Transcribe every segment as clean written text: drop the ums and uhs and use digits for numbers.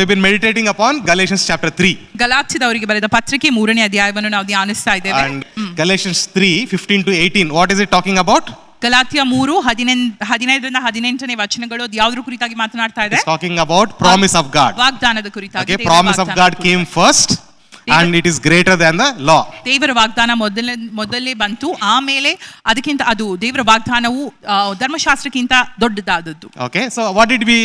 We've been meditating upon Galatians chapter 3. ಗಲಾತ್ಯದವರಿಗೆ ಬರೆದ ಪತ್ರಿಕೆ 3ನೇ ಅಧ್ಯಾಯವನ್ನು ನಾವು ಧ್ಯಾನಿಸ್ತಾ ಇದ್ದೇವೆ. And Galatians 3:15 to 18. What is it talking about? Galatia 3:15 ರಿಂದ 18ನೇ ವಚನಗಳು ಯಾವುದ್ರ ಕುರಿತಾಗಿ ಮಾತನಾಡ್ತಾ ಇದೆ? It's talking about promise of God. ವಾಗ್ದಾನದ ಕುರಿತಾಗಿ. Okay, promise of God came first and it is greater than the law. ದೇವರ ವಾಗ್ದಾನ ಮೊದಲೇ ಬಂತು, ಆಮೇಲೆ ಅದಕ್ಕಿಂತ ಅದು ದೇವರ ವಾಗ್ದಾನವು ಧರ್ಮಶಾಸ್ತ್ರಕ್ಕಿಂತ ದೊಡ್ಡದಾದದ್ದು. Okay, so what did we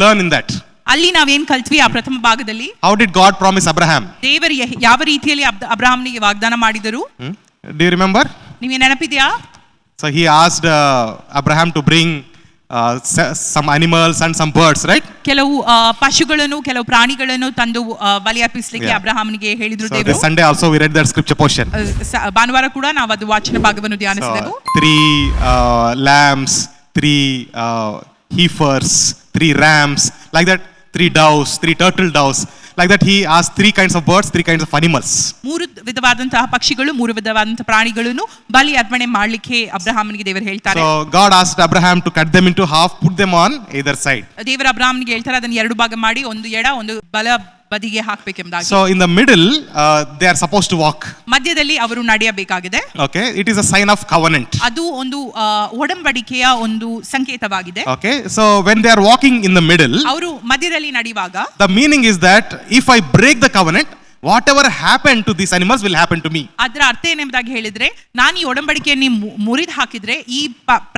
learn in that? ಅಲ್ಲಿ ನಾವೇನ್ ಕಲ್ತ್ವಿ ಆ ಪ್ರಥಮ ಭಾಗದಲ್ಲಿ? How did God promise Abraham? ದೇವರು ಯಾವ ರೀತಿಯಲ್ಲಿ ಅಬ್ರಹಾಮನಿಗೆ ವಾಗ್ದಾನ ಮಾಡಿದರು? Do you remember? ನಿಮಗೆ ನೆನಪಿದೆಯಾ? So he asked Abraham to bring some animals and some birds, right? ಕೆಲವು ಪಶುಗಳನ್ನು ಕೆಲವು ಪ್ರಾಣಿಗಳನ್ನು ತಂದು ಬಲಿ ಅರ್ಪಿಸಲಿಕ್ಕೆ ಅಬ್ರಹಾಮನಿಗೆ ಹೇಳಿದ್ರು ದೇವರು. This Sunday also we read that scripture portion. ಭಾನುವಾರ ಕೂಡ ನಾವು ಅದು ವಾಚನ ಭಾಗವನ್ನು ಧ್ಯಾನಿಸಿದೆವು. 3 lambs, 3 heifers, 3 rams, like that, 3 doves, 3 turtle doves. Like that he asked 3 kinds of birds, 3 kinds of animals. 3 ವಿಧವಾದಂತಹ ಪಕ್ಷಿಗಳು, 3 ವಿಧವಾದಂತಹ ಪ್ರಾಣಿಗಳನ್ನು ಬಲಿ ಅರ್ಪಣೆ ಮಾಡಲಿಕ್ಕೆ ಅಬ್ರಹಾಮನಿಗೆ ದೇವರು ಹೇಳ್ತಾರೆ. So God asked Abraham to cut them into half, put them on either side. ದೇವರು ಅಬ್ರಹಾಮನಿಗೆ ಹೇಳ್ತಾರೆ ಅದನ್ನು 2 ಭಾಗ ಮಾಡಿ ಒಂದು ಎಡ ಒಂದು ಬಲ ಬದಿಗೆ ಹಾಕಬೇಕೆಂಬುದಾಗಿ. So in the middle they are supposed to walk. ಮಧ್ಯದಲ್ಲಿ ಅವರು ನಡೆಯಬೇಕಾಗಿದೆ. Okay, it is a sign of covenant. ಅದು ಒಂದು ಒಡಂಬಡಿಕೆಯ ಒಂದು ಸಂಕೇತವಾಗಿದೆ. Okay, so when they are walking in the middle, ಅವರು ಮಧ್ಯದಲ್ಲಿ ನಡೆಯುವಾಗ the meaning is that if I break the covenant, whatever happened to these animals will happen to me. ಅದರ ಅರ್ಥ ಏನೆಂಬುದಾಗಿ ಹೇಳಿದ್ರೆ, ನಾನು ಈ ಒಡಂಬಡಿಕೆಯನ್ನು ಮುರಿದು ಹಾಕಿದ್ರೆ ಈ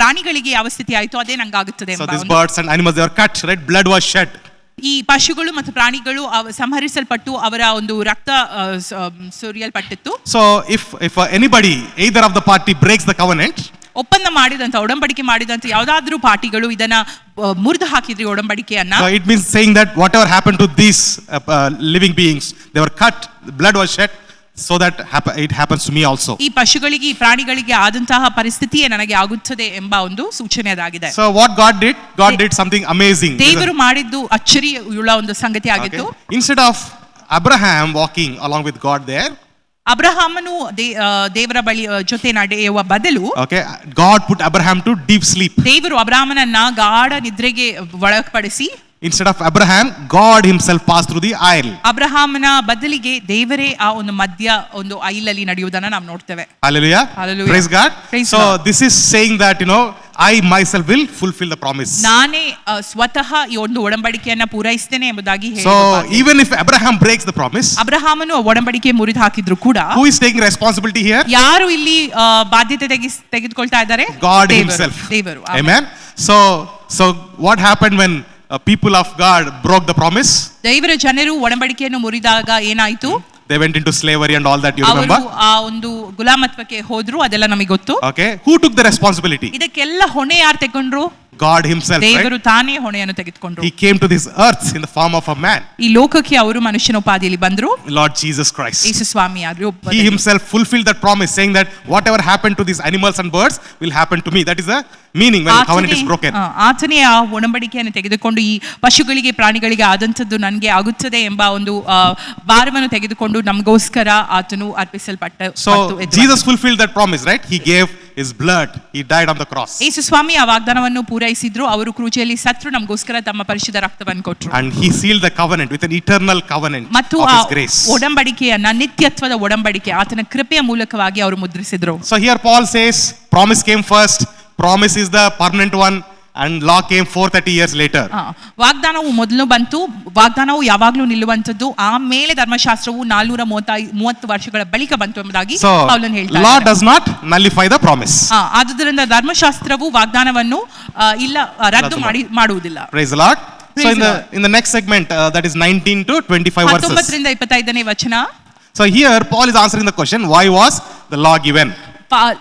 ಪ್ರಾಣಿಗಳಿಗೆ ಯಾವ ಸ್ಥಿತಿ ಆಯಿತು ಅದೇ ನಂಗಾಗುತ್ತದೆ ಎಂಬ. So these birds and animals, they were cut, right? Blood was shed. ಈ ಪಶುಗಳು ಮತ್ತು ಪ್ರಾಣಿಗಳು ಸಂಹರಿಸಲ್ಪಟ್ಟು ಅವರ ಒಂದು ರಕ್ತ ಸುರಿಯಲ್ಪಟ್ಟಿತ್ತು. So if anybody, either of the party breaks the covenant, ಒಪ್ಪಂದ ಮಾಡಿದಂತ ಒಡಂಬಡಿಕೆ ಮಾಡಿದಂತ ಯಾವುದಾದ್ರೂ ಪಾರ್ಟಿಗಳು ಇದನ್ನ ಮುರಿದು ಹಾಕಿದ್ರಿ ಒಡಂಬಡಿಕೆಯನ್ನ, so it means saying that whatever happened to these living beings, they were cut, blood was shed, so that it happens to me also. ಈ ಪಶುಗಳಿಗೆ ಈ ಪ್ರಾಣಿಗಳಿಗೆ ಆದಂತಹ ಪರಿಸ್ಥಿತಿಯೇ ನನಗೆ ಆಗುತ್ತದೆ ಎಂಬ ಒಂದು ಸೂಚನೆ ಅದಾಗಿದೆ. So what God did something amazing. ದೇವರು ಮಾಡಿದ್ದು ಅಚ್ಚರಿಯುಳ್ಳ ಒಂದು ಸಂಗತಿ ಆಗಿತ್ತು. Instead of Abraham walking along with God there, ಅಬ್ರಹಾಮನು ದೇವರ ಬಳಿ ಜೊತೆ ನಡೆಯುವ ಬದಲು, okay, God put Abraham to deep sleep. ದೇವರು ಅಬ್ರಹಾಮನನ್ನ ಗಾಢ ನಿದ್ರೆಗೆ ಒಳಪಡಿಸಿ, instead of Abraham, God himself passed through the aisle. ಅಬ್ರಹಾಮನ ಬದಲಿಗೆ ದೇವರೇ ಆ ಒಂದು ಮಧ್ಯ ಒಂದು ಐಲಲ್ಲಿ ನಡೆಯುವುದನ್ನು ನಾವು ನೋಡ್ತೇವೆ. Hallelujah. Hallelujah. Praise God. Praise so God. This is saying that I myself will fulfill the promise. ನಾನೇ ಸ್ವತಃ ಈ ಒಂದು ಒಡಂಬಡಿಕೆಯನ್ನ ಪೂರೈಸುತ್ತೇನೆ ಎಂಬುದಾಗಿ So even if Abraham breaks the promise, ಅಬ್ರಹಾಮನು ಒಡಂಬಡಿಕೆ ಮುರಿದು ಹಾಕಿದ್ರು ಕೂಡ, who is taking responsibility here? ಯಾರು ಇಲ್ಲಿ ಬಾಧ್ಯತೆ ತೆಗೆದುಕೊಳ್ತಾ ಇದ್ದಾರೆ? God himself. ದೇವರು. Amen. So what happened when people of God broke the promise? ದೇವರ ಜನರು ಒಡಂಬಡಿಕೆಯನ್ನು ಮುರಿದಾಗ ಏನಾಯಿತು? They went into slavery and all that, you remember? ಅವರು ಆ ಒಂದು ಗುಲಾಮತ್ವಕ್ಕೆ ಹೋದ್ರು, ಅದೆಲ್ಲ ನಮಗೆ ಗೊತ್ತು. Okay, who took the responsibility? ಇದಕ್ಕೆಲ್ಲ ಹೊಣೆ ಯಾರು ತೆಗೆಕೊಂಡ್ರು? God himself, ದೇವರು right? ತಾನೇ ಹೊಣೆಯನ್ನು ತೆಗೆದುಕೊಂಡ್ರು. He came to this earth in the form of a man. ಈ ಲೋಕಕ್ಕೆ ಅವರು ಮನುಷ್ಯನ ಉಪಾಧಿಯಲ್ಲಿ ಬಂದ್ರು. Lord Jesus Christ. Yesu Swami He himself fulfilled that promise, saying that whatever happened to these animals and birds will happen to me. That is the meaning when the covenant is broken. ಆತನೇ ಆ ಒಡಂಬಡಿಕೆಯನ್ನು ತೆಗೆದುಕೊಂಡು ಈ ಪಶುಗಳಿಗೆ ಪ್ರಾಣಿಗಳಿಗೆ ಆದಂತದ್ದು ನನಗೆ ಆಗುತ್ತದೆ ಎಂಬ ಒಂದು ಭಾರವನ್ನು ತೆಗೆದುಕೊಂಡು ನಮಗೋಸ್ಕರ ಆತನು ಅರ್ಪಿಸಲ್ಪಟ್ಟ. So Jesus fulfilled that promise, right? He gave his blood. He died on the cross. ಯೇಸು ಸ್ವಾಮಿ ಆ ವಾಗ್ದಾನವನ್ನು ಪೂರೈಸಿದ್ರು. ಅವರು ಕ್ರೂಚಿಯಲ್ಲಿ ಸತ್ರು, ನಮಗೋಸ್ಕರ ತಮ್ಮ ಪರಿಶುದ್ಧ ರಕ್ತವನ್ನು ಕೊಟ್ಟರು. And he sealed the covenant with an eternal covenant ಮತ್ತು of ಆ his grace. ಒಡಂಬಡಿಕೆಯನ್ನ, ನಿತ್ಯತ್ವದ ಒಡಂಬಡಿಕೆ ಆತನ ಕೃಪೆಯ ಮೂಲಕವಾಗಿ ಅವರು ಮುದ್ರಿಸಿದ್ರು. So here Paul says promise came first. Promise is the permanent one, and law came 430 years later. ವಾಗ್ದಾನವು ಮೊದಲು ಬಂತು, ವಾಗ್ದಾನವು ಯಾವಾಗಲೂ ನಿಲ್ಲುವಂತದ್ದು, ಆಮೇಲೆ ಧರ್ಮಶಾಸ್ತ್ರವು 430 ವರ್ಷಗಳ ಬಳಿಕ ಬಂತು ಎಂಬುದಾಗಿ ಪೌಲನು ಹೇಳ್ತಾರೆ. Law does not nullify the promise. ಆದುದರಿಂದ ಧರ್ಮಶಾಸ್ತ್ರವು ವಾಗ್ದಾನವನ್ನು ಇಲ್ಲ ರದ್ದು ಮಾಡುವುದಿಲ್ಲ. Praise the Lord. So in the next segment, that is 19 to 25 verses. 19 ರಿಂದ 25ನೇ ವಚನ. So here Paul is answering the question, why was the law given?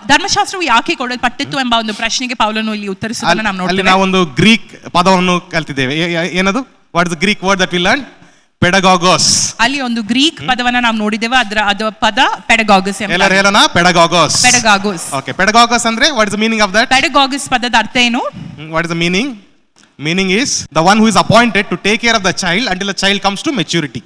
ಧರ್ಮಶಾಸ್ತ್ರವು ಯಾಕೆ ಕೊಡಲ್ಪಟ್ಟಿತ್ತು ಎಂಬ ಒಂದು ಪ್ರಶ್ನೆಗೆ ಪೌಲನು ಇಲ್ಲಿ ಉತ್ತರಿಸುವುದನ್ನು ನಾವು ನೋಡ್ತೇವೆ. ಅಲ್ಲಿ ನಾವು ಒಂದು ಗ್ರೀಕ್ ಪದವನ್ನು ಕಲಿತಿದ್ದೇವೆ. ಏನದು? What is the Greek word that we learned? Pedagogos. ಅಲ್ಲಿ ಒಂದು ಗ್ರೀಕ್ ಪದವನ್ನ ನಾವು ನೋಡಿದ್ದೇವೆ. ಅದರ ಪದ ಪೆಡಗಾಗಸ್ ಎಂಬ. ಎಲ್ಲರೂ ಹೇಳೋಣ, ಪೆಡಗಾಗಸ್. ಪೆಡಗಾಗಸ್. Okay, ಪೆಡಗಾಗಸ್ ಅಂದ್ರೆ what is the meaning of that? ಪೆಡಗಾಗಸ್ ಪದದ ಅರ್ಥ ಏನು? What is the meaning? Meaning is the one who is appointed to take care of the child until the child comes to maturity.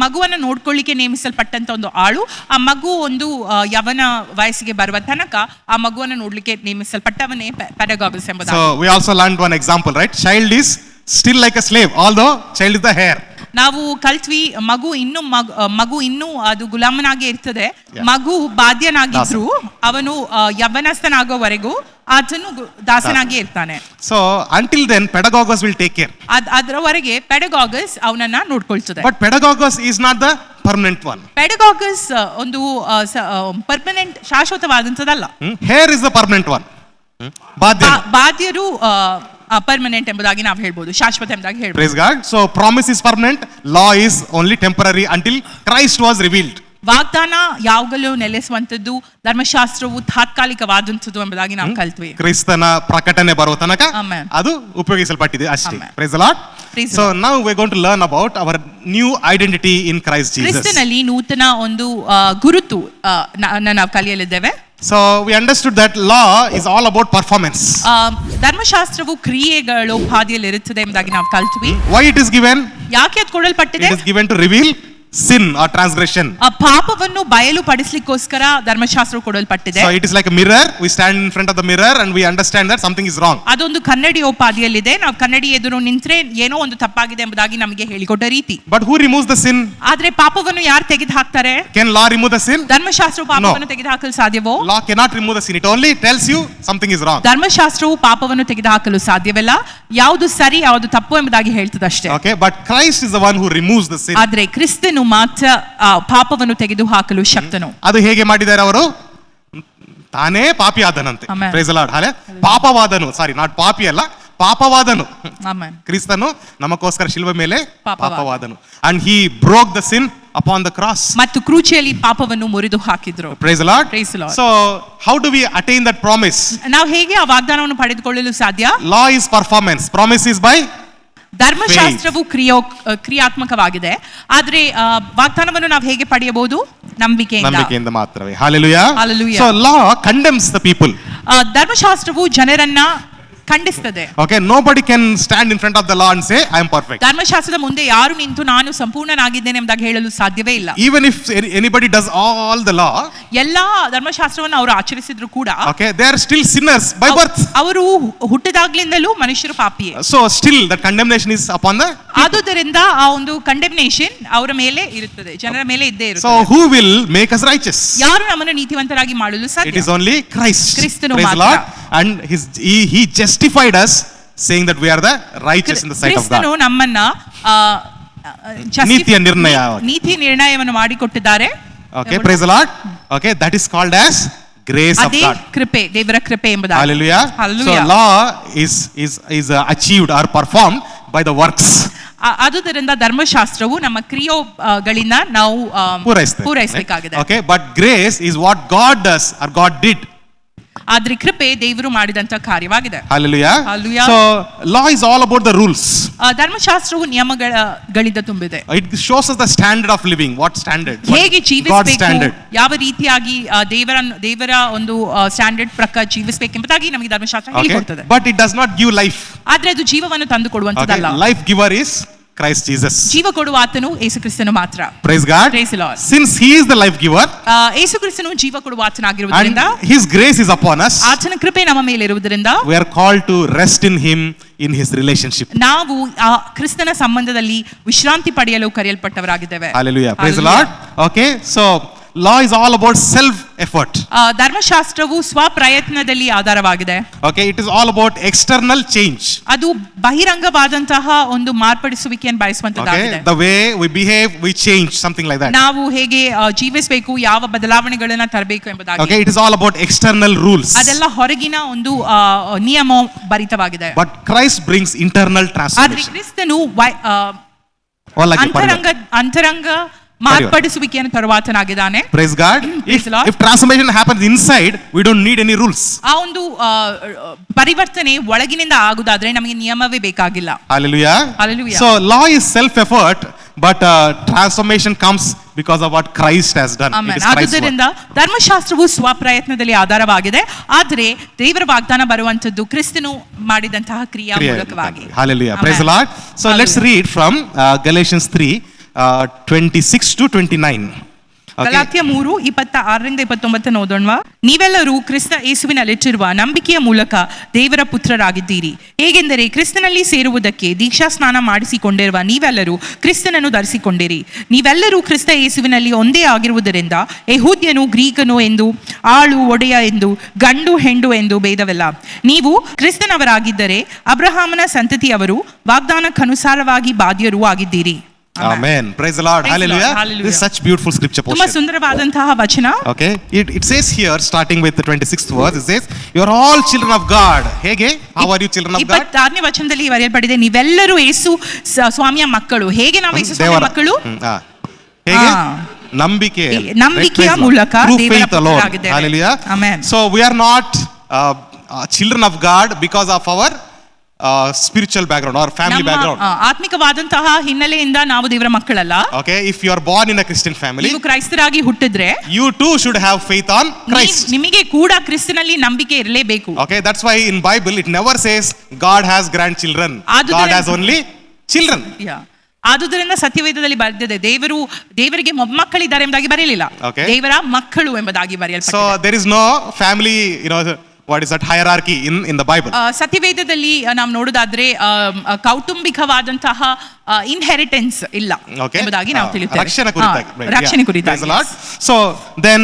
ಮಗುವನ್ನು ನೋಡ್ಕೊಳ್ಳಿಕ್ಕೆ ನೇಮಿಸಲ್ಪಟ್ಟಂತ ಒಂದು ಆಳು, ಆ ಮಗು ಒಂದು ಯವನ ವಯಸ್ಸಿಗೆ ಬರುವ ತನಕ ಆ ಮಗುವನ್ನು ನೋಡ್ಲಿಕ್ಕೆ ನೇಮಿಸಲ್ಪಟ್ಟವನೇ ಪೆಡಗಾಗಸ್ ಎಂಬುದು. So we also learned one example, right? Child is still like a slave, although child is the heir. ನಾವು ಕಲ್ತ್ವಿ ಮಗು ಇನ್ನೂ ಅದು ಗುಲಾಮನಾಗಿ ಇರ್ತದೆ. Yeah. ಮಗು ಬಾಧ್ಯನಾಗಿದ್ರು ಅವನು ಯವ್ವನಸ್ಥನಾಗೋವರೆಗೂ ಆತನು ದಾಸನಾಗಿ ಇರ್ತಾನೆ. So until then pedagogus will take care. ಅದರವರೆಗೆ ಪೆಡಗಾಗಸ್ ಅವನನ್ನ ನೋಡ್ಕೊಳ್ತದೆ. But pedagogus is not the permanent one. ಪೆಡಗಾಗಸ್ ಒಂದು ಪರ್ಮನೆಂಟ್ ಶಾಶ್ವತವಾದಂತದಲ್ಲ. Here is the permanent one. ಬಾಧ್ಯರು ಪರ್ಮನೆಂಟ್ ಎಂಬುದಾಗಿ ನಾವು ಹೇಳ್ಬೋದು, ಶಾಶ್ವತ ಎಂಬುದಾಗಿ ಹೇಳ್ಬೋದು. Praise God. So promise is permanent, law is only temporary until Christ was revealed. ವಾಗ್ದಾನ ಯಾವಾಗಲೂ ನೆಲೆಸುವಂತದ್ದು, ಧರ್ಮಶಾಸ್ತ್ರವು ತಾತ್ಕಾಲಿಕವಾದಂಥದ್ದು ಎಂಬುದಾಗಿ ನಾವು ಕಲ್ತ್ವಿ. ಕ್ರಿಸ್ತನ ಪ್ರಕಟಣೆ ಬರುವ ತನಕ ಅದು ಉಪಯೋಗಿಸಲ್ಪಟ್ಟಿದೆ ಅಷ್ಟೇ. Praise the Lord. So now we are going to learn about our new identity in Christ Jesus. ಕ್ರಿಸ್ತನಲ್ಲಿ ನೂತನ ಒಂದು ಗುರುತು ನಾವು ಕಲಿಯಲಿದ್ದೇವೆ. So we understood that law is all about performance. ಧರ್ಮಶಾಸ್ತ್ರವು ಕ್ರಿಯೆಗಳು ಹಾದಿಯಲ್ಲಿ ಇರುತ್ತದೆ ಎಂಬುದಾಗಿ ನಾವು ಕಲ್ತ್ವಿ. Why it is given? ಯಾಕೆ ಅದು ಕೊಡಲ್ಪಟ್ಟಿದೆ? It is given to reveal sin or transgression. ಪಾಪವನ್ನು ಬಯಲು ಪಡಿಸಲಿಕ್ಕೋಸ್ಕರ ಧರ್ಮಶಾಸ್ತ್ರವು ಕೊಡಲ್ಪಟ್ಟಿದೆ. So it is like a mirror. We stand in front of the mirror and we understand that something is wrong. ಅದೊಂದು ಕನ್ನಡಿಯೋಪಾದಿಯಲ್ಲಿದೆ. ನಾವು ಕನ್ನಡಿ ಎದುರು ನಿಂತ್ರೆ ಏನೋ ಒಂದು ತಪ್ಪಾಗಿದೆ ಎಂಬುದಾಗಿ ನಮಗೆ ಹೇಳಿಕೊಟ್ಟ ರೀತಿ. But who removes the sin? ಆದ್ರೆ ಪಾಪವನ್ನು ಯಾರು ತೆಗೆದು ಹಾಕ್ತಾರೆ? Can law remove the sin? ಧರ್ಮಶಾಸ್ತ್ರವು ಪಾಪವನ್ನು ತೆಗೆದು ಹಾಕಲು ಸಾಧ್ಯವೋ? Law cannot remove the sin. It only tells you something is wrong. ಧರ್ಮಶಾಸ್ತ್ರವು ಪಾಪವನ್ನು ತೆಗೆದು ಹಾಕಲು ಸಾಧ್ಯವಿಲ್ಲ, ಯಾವುದು ಸರಿ ಯಾವುದು ತಪ್ಪು ಎಂಬುದಾಗಿ ಹೇಳ್ತದಷ್ಟೇ. Okay, but Christ is the one who removes the sin. ಆದ್ರೆ ಕ್ರಿಸ್ತನು ಮಾತ್ರ ಪಾಪವನ್ನು ತೆಗೆದು ಹಾಕಲು ಶಕ್ತನು. ಅದು ಹೇಗೆ ಮಾಡಿದ್ದಾರೆ ಅವರು? ತಾನೇ ಪಾಪಿ ಆದನಂತೆ. Praise the Lord. ಪಾಪವಾದನು, ಸಾರಿ, ನಾಟ್ ಪಾಪಿ ಅಲ್ಲ, ಪಾಪವಾದನು. ಕ್ರಿಸ್ತನು ನಮಗೋಸ್ಕರ ಶಿಲುಬೆ ಮೇಲೆ ಪಾಪವಾದನು. And he broke the sin upon the cross. ಮತ್ತು ಕ್ರೂಚಿಯಲ್ಲಿ ಪಾಪವನ್ನು ಮುರಿದು ಹಾಕಿದ್ರು. Praise the Lord. Praise the Lord. So how do we attain that promise? ನಾವು ಹೇಗೆ ಆ ವಾಗ್ದಾನವನ್ನು ಪಡೆದುಕೊಳ್ಳಲು ಸಾಧ್ಯ? Law is performance, promise is by ಧರ್ಮಶಾಸ್ತ್ರವು ಕ್ರಿಯಾತ್ಮಕವಾಗಿದೆ, ಆದ್ರೆ ವಾಗ್ದಾನವನ್ನು ನಾವು ಹೇಗೆ ಪಡೆಯಬಹುದು? ನಂಬಿಕೆಯಿಂದ ಮಾತ್ರವೇ. Hallelujah. Hallelujah. So law condemns the people. ಧರ್ಮಶಾಸ್ತ್ರವು ಜನರನ್ನ ಖಂಡಿಸ್ತದೆ. Okay, nobody can stand in front of the law and say I am perfect. ಧರ್ಮಶಾಸ್ತ್ರದ ಮುಂದೆ ಯಾರು ನಿಂತು ನಾನು ಸಂಪೂರ್ಣನಾಗಿದ್ದೇನೆ ಎಂಬುದಾಗಿ ಹೇಳಲು ಸಾಧ್ಯವೇ ಇಲ್ಲ. Even if anybody does all the law, ಎಲ್ಲಾ ಧರ್ಮಶಾಸ್ತ್ರವನ್ನು ಅವರು ಆಚರಿಸಿದ್ರು ಕೂಡ, okay, they are still sinners by birth. ಅವರು ಹುಟ್ಟಿದಾಗ್ಲಿಂದಲೂ ಮನುಷ್ಯರು ಪಾಪಿಯೇ. So still the condemnation is upon the people. ಆದುದರಿಂದ ಆ ಒಂದು ಕಂಡೆಮ್ನೇಷನ್ ಅವರ ಮೇಲೆ ಇರುತ್ತದೆ, ಜನರ ಮೇಲೆ ಇದ್ದೇ ಇರುತ್ತದೆ. So who will make us righteous? ಯಾರು ನಮ್ಮನ್ನು ನೀತಿವಂತರಾಗಿ ಮಾಡಲು ಸಾಧ್ಯ? It is only Christ. ಕ್ರಿಸ್ತನು Praise the ಮಾತ್ರ. Lord. And he justified us, saying that we are the righteous in the sight of God. ಕ್ರಿಸ್ತನು ನಮ್ಮನ್ನ ನೀತಿ ನಿರ್ಣಯವನ್ನು ಮಾಡಿಕೊಟ್ಟಿದ್ದಾರೆ. Okay, praise the Lord. Okay, that is called as grace of God. ಕೃಪೆ, ದೇವರ ಕೃಪೆ ಎಂಬುದಾಗಿ. Hallelujah. So law is achieved or performed by the works. ಆದುದರಿಂದ ಧರ್ಮಶಾಸ್ತ್ರವು ನಮ್ಮ ಕ್ರಿಯೆಗಳಿಂದ ನಾವು ಪೂರೈಸಬೇಕಾಗಿದೆ. Okay, but grace is what God does or God did. ಆದ್ರೆ ಕೃಪೆ ದೇವರು ಮಾಡಿದಂತ ಕಾರ್ಯವಾಗಿದೆ. Hallelujah. Hallelujah. So law is all about the rules. ಧರ್ಮಶಾಸ್ತ್ರವು ನಿಯಮಗಳಿಂದ ತುಂಬಿದೆ. It shows us the standard of living. What standard? ಹೇಗೆ ಜೀವಿಸಬೇಕು, ಯಾವ ರೀತಿಯಾಗಿ ದೇವರ ಒಂದು ಸ್ಟ್ಯಾಂಡರ್ಡ್ ಪ್ರಕಾರ ಜೀವಿಸಬೇಕು ಎಂಬುದಾಗಿ ನಮಗೆ ಧರ್ಮಶಾಸ್ತ್ರ ಹೇಳಿಕೊಡುತ್ತದೆ. But it does not give life. ಆದ್ರೆ ಅದು ಜೀವವನ್ನು ತಂದು ಕೊಡುವಂತದಲ್ಲ. Life giver is Christ Jesus. ಜೀವ ಕೊಡುವ ಆತನು ಯೇಸು ಕ್ರಿಸ್ತನು ಮಾತ್ರ. Praise God. Praise the Lord. Since he is the life giver, ಯೇಸು ಕ್ರಿಸ್ತನು ಜೀವ ಕೊಡುವ ಆತನಾಗಿರುವುದರಿಂದ, his grace is upon us, ಆತನ ಕೃಪೆ ನಮ್ಮ ಮೇಲೆ ಇರುವುದರಿಂದ, we are called to rest in him in his relationship. ನಾವು ಕ್ರಿಸ್ತನ ಸಂಬಂಧದಲ್ಲಿ ವಿಶ್ರಾಂತಿ ಪಡೆಯಲು ಕರೆಯಲ್ಪಟ್ಟವರಾಗಿದ್ದೇವೆ. Hallelujah. Praise the Lord. Okay, so law is all about self effort. ಧರ್ಮಶಾಸ್ತ್ರವು ಸ್ವಪ್ರಯತ್ನದಲ್ಲಿ ಆಧಾರವಾಗಿದೆ. Okay, it is all about external change. ಅದು ಬಹಿರಂಗವಾದಂತಹ ಒಂದು ಮಾರ್ಪಡಿಸುವಿಕೆಯನ್ನು ಬಯಸುವಂತದ್ದಾಗಿದೆ. Okay, the way we behave, we change, something like that. ನಾವು ಹೇಗೆ ಜೀವಿಸಬೇಕು, ಯಾವ ಬದಲಾವಣೆಗಳನ್ನು ತರಬೇಕು ಎಂಬುದಾಗಿ. Okay, it is all about external rules. ಅದೆಲ್ಲ ಹೊರಗಿನ ಒಂದು ನಿಯಮ ಭರಿತವಾಗಿದೆ. But Christ brings internal transformation. ಆದ್ರೆ ಕ್ರಿಸ್ತನು ಅಂತರಂಗ ಮಾರ್ಪಡಿಸುವಿಕೆಯನ್ನು ತರುವಾತನಾಗಿದ್ದಾನೆ. Praise God. If transformation happens inside, we don't need any rules. ಆ ಒಂದು ಪರಿವರ್ತನೆ ಒಳಗಿನಿಂದ ಆಗುವುದಾದ್ರೆ ನಮಗೆ ನಿಯಮವೇ ಬೇಕಾಗಿಲ್ಲ. Hallelujah. Hallelujah. So law is self effort, but transformation comes because of what Christ has done. It is Christ's work. ಆದುದರಿಂದ ಧರ್ಮಶಾಸ್ತ್ರವು ಸ್ವಪ್ರಯತ್ನದಲ್ಲಿ ಆಧಾರವಾಗಿದೆ, ಆದರೆ ದೇವರ ವಾಗ್ದಾನ ಬರುವಂತದ್ದು ಕ್ರಿಸ್ತನು ಮಾಡಿದಂತಹ ಕ್ರಿಯಾ ಮೂಲಕವಾಗಿ. Hallelujah. Praise the Lord. So let's read from Galatians 3 26 to 29. Galatia 3:26-29 ಓದೋಣವಾ. ನೀವೆಲ್ಲರೂ ಕ್ರಿಸ್ತ ಯೇಸುವಿನಲ್ಲಿಟ್ಟಿರುವ ನಂಬಿಕೆಯ ಮೂಲಕ ದೇವರ ಪುತ್ರರಾಗಿದ್ದೀರಿ. ಹೇಗೆಂದರೆ ಕ್ರಿಸ್ತನಲ್ಲಿ ಸೇರುವುದಕ್ಕೆ ದೀಕ್ಷಾ ಸ್ನಾನ ಮಾಡಿಸಿಕೊಂಡಿರುವ ನೀವೆಲ್ಲರೂ ಕ್ರಿಸ್ತನನ್ನು ಧರಿಸಿಕೊಂಡಿರಿ. ನೀವೆಲ್ಲರೂ ಕ್ರಿಸ್ತ ಯೇಸುವಿನಲ್ಲಿ ಒಂದೇ ಆಗಿರುವುದರಿಂದ ಯೆಹೂದ್ಯನು ಗ್ರೀಕನು ಎಂದು, ಆಳು ಒಡೆಯ ಎಂದು, ಗಂಡು ಹೆಣ್ಣು ಎಂದು ಭೇದವಿಲ್ಲ. ನೀವು ಕ್ರಿಸ್ತನವರಾಗಿದ್ದರೆ ಅಬ್ರಹಾಮನ ಸಂತತಿಯವರು, ವಾಗ್ದಾನಕ್ಕನುಸಾರವಾಗಿ ಬಾಧ್ಯರೂ ಆಗಿದ್ದೀರಿ. Amen. Praise the Lord. Hallelujah. Hallelujah. This is such beautiful scripture portion. ತುಂಬಾ ಸುಂದರವಾದಂತಹ ವಚನ. Okay. It says here, starting with the 26th verse, it says, "You are all children of God." ಹೇಗೆ? How are you children of God? 26ನೇ ವಚನದಲ್ಲಿ ಬರೆಯಲ್ಪಟ್ಟಿದೆ, ನೀವೆಲ್ಲರೂ ಯೇಸು ಸ್ವಾಮಿಯ ಮಕ್ಕಳು. ಹೇಗೆ ನಾವು ಯೇಸು ಸ್ವಾಮಿಯ ಮಕ್ಕಳು? ಹೇಗೆ? ನಂಬಿಕೆಯ ಮೂಲಕ ದೇವರ ಪುತ್ರರಾಗಿದ್ದೇವೆ. Hallelujah. Amen. So we are not children of God because of our spiritual background or family background. ಆತ್ಮಿಕವಾದಂತಹ ಹಿನ್ನೆಲೆಯಿಂದ ನಾವು ದೇವರ ಮಕ್ಕಳಲ್ಲ. Okay, if you are born in a Christian family, ನೀವು ಕ್ರೈಸ್ತರಾಗಿ ಹುಟ್ಟಿದ್ರೆ you too should have faith on Christ. ನಿಮಗೆ ಕೂಡ ಕ್ರಿಸ್ತನಲ್ಲಿ ನಂಬಿಕೆ ಇರಲೇಬೇಕು. Okay, that's why in Bible it never says God has grandchildren. God has only children. ಆದುದರಿಂದ ಸತ್ಯವೇದದಲ್ಲಿ ಬರೆದಿದೆ, ದೇವರಿಗೆ ಮೊಮ್ಮಕ್ಕಳಿದ್ದಾರೆ ಎಂಬುದಾಗಿ ಬರೆಯಲಿಲ್ಲ, ದೇವರ ಮಕ್ಕಳು ಎಂಬುದಾಗಿ ಬರೆಯಲ್ಪಟ್ಟಿದೆ. So there is no family, what is that hierarchy in the Bible? ಸತ್ಯವೇದದಲ್ಲಿ ನಾವು ನೋಡೋದಾದ್ರೆ ಕೌಟುಂಬಿಕವಾದಂತಹ ಇನ್ಹೆರಿಟೆನ್ಸ್ ಇಲ್ಲ ಎಂಬುದಾಗಿ ನಾವು ತಿಳಿಯುತ್ತೇವೆ. ರಕ್ಷಣೆ ಕುರಿತಾಗಿ. So then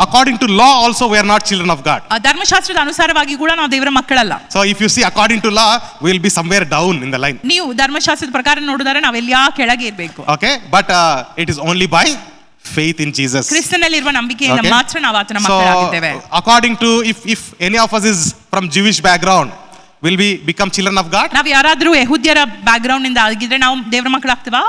according to law also we are not children of God. ಧರ್ಮಶಾಸ್ತ್ರದ ಅನುಸಾರವಾಗಿ ಕೂಡ ನಾವು ದೇವರ ಮಕ್ಕಳಲ್ಲ. So if you see according to law we will be somewhere down in the line. ನೀವು ಧರ್ಮಶಾಸ್ತ್ರದ ಪ್ರಕಾರ ನೋಡಿದರೆ ನಾವೆಲ್ಲ ಕೆಳಗೆ ಇರಬೇಕು. Okay, but it is only by faith in Jesus. ಕ್ರಿಸ್ತನಲ್ಲಿರುವ ನಂಬಿಕೆಯಿಂದ ಮಾತ್ರ ನಾವು ಆತನ ಮಕ್ಕಳಾಗಿದ್ದೇವೆ. According to if any of us is from Jewish background, will we become children of God? ನಾವು ಯಾರಾದರೂ ಯೆಹೂದ್ಯರ ಬ್ಯಾಕ್ಗ್ರೌಂಡ್ ಇಂದ ಆಗಿದ್ರೆ ನಾವು ದೇವರ ಮಕ್ಕಳಾಗ್ತೀವಾ?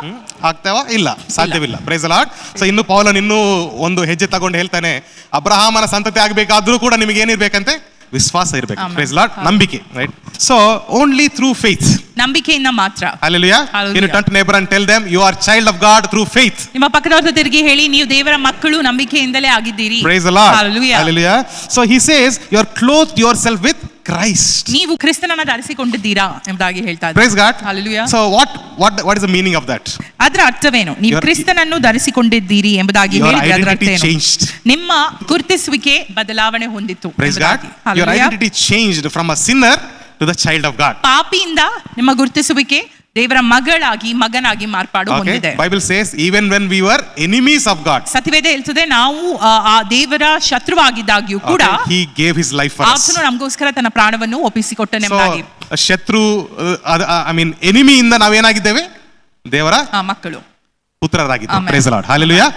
ಇಲ್ಲ, ಸಾಧ್ಯವಿಲ್ಲ. Praise the Lord. So ಇನ್ನು ಪೌಲನು ಇನ್ನೂ ಒಂದು ಹೆಜ್ಜೆ ತಗೊಂಡು ಹೇಳ್ತಾನೆ, ಅಬ್ರಹಾಮನ ಸಂತತಿ ಆಗಬೇಕಾದ್ರೂ ಕೂಡ ನಿಮಗೆ ಏನಿರ್ಬೇಕಂತೆ? ವಿಶ್ವಾಸ ಇರಬೇಕು. Praise the Lord. ನಂಬಿಕೆ, right? So only through faith. ನಂಬಿಕೆಯಿಂದ ಮಾತ್ರ. Hallelujah. You turn to neighbor and tell them you are child of God through faith. ನಿಮ್ಮ ಪಕ್ಕದವರ ತಿರುಗಿ ಹೇಳಿ, ನೀವು ದೇವರ ಮಕ್ಕಳು ನಂಬಿಕೆಯಿಂದಲೇ ಆಗಿದ್ದೀರಿ. Praise the Lord. Hallelujah. So he says you are clothed yourself with Christ. ನೀವು ಕ್ರಿಸ್ತನನ್ನು ಧರಿಸಿಕೊಂಡಿದ್ದೀರಾ ಎಂಬುದಾಗಿ ಹೇಳ್ತಾ ಇದ್ದಾರೆ. Praise God. Hallelujah. So what is the meaning of that? ಅದರ ಅರ್ಥವೇನು? ನೀವು ಕ್ರಿಸ್ತನನ್ನು ಧರಿಸಿಕೊಂಡಿದ್ದೀರಿ ಎಂಬುದಾಗಿ ಹೇಳಿದ್ರೆ ಅದರ ಅರ್ಥವೇನು? ನಿಮ್ಮ ಗುರುತಿಸುವಿಕೆ ಬದಲಾವಣೆ ಹೊಂದಿತು. Praise God. Your identity changed from a sinner to the child of God. ಪಾಪಿಯಿಂದ ನಿಮ್ಮ ಗುರುತಿಸುವಿಕೆ ದೇವರ ಮಗನಾಗಿ ಮಾರ್ಪಾಡು ಹೊಂದಿದೆ. Bible says even when we were enemies of God. ಸತ್ಯವೇದ ಹೇಳ್ತದೆ, ನಾವು ಆ ದೇವರ ಶತ್ರುವಾಗಿದ್ದಾಗ್ಯೂ ಕೂಡ he gave his life for us. ಆತನು ನಮಗೋಸ್ಕರ ತನ್ನ ಪ್ರಾಣವನ್ನು ಒಪ್ಪಿಸಿಕೊಟ್ಟನೆಂಬುದಾಗಿ. ಶತ್ರು enemy ಇಂದ ನಾವು ಏನಾಗಿದ್ದೇವೆ? ದೇವರ ಮಕ್ಕಳು, ಪುತ್ರರಾಗಿದ್ದೇವೆ. Praise the Lord. Hallelujah.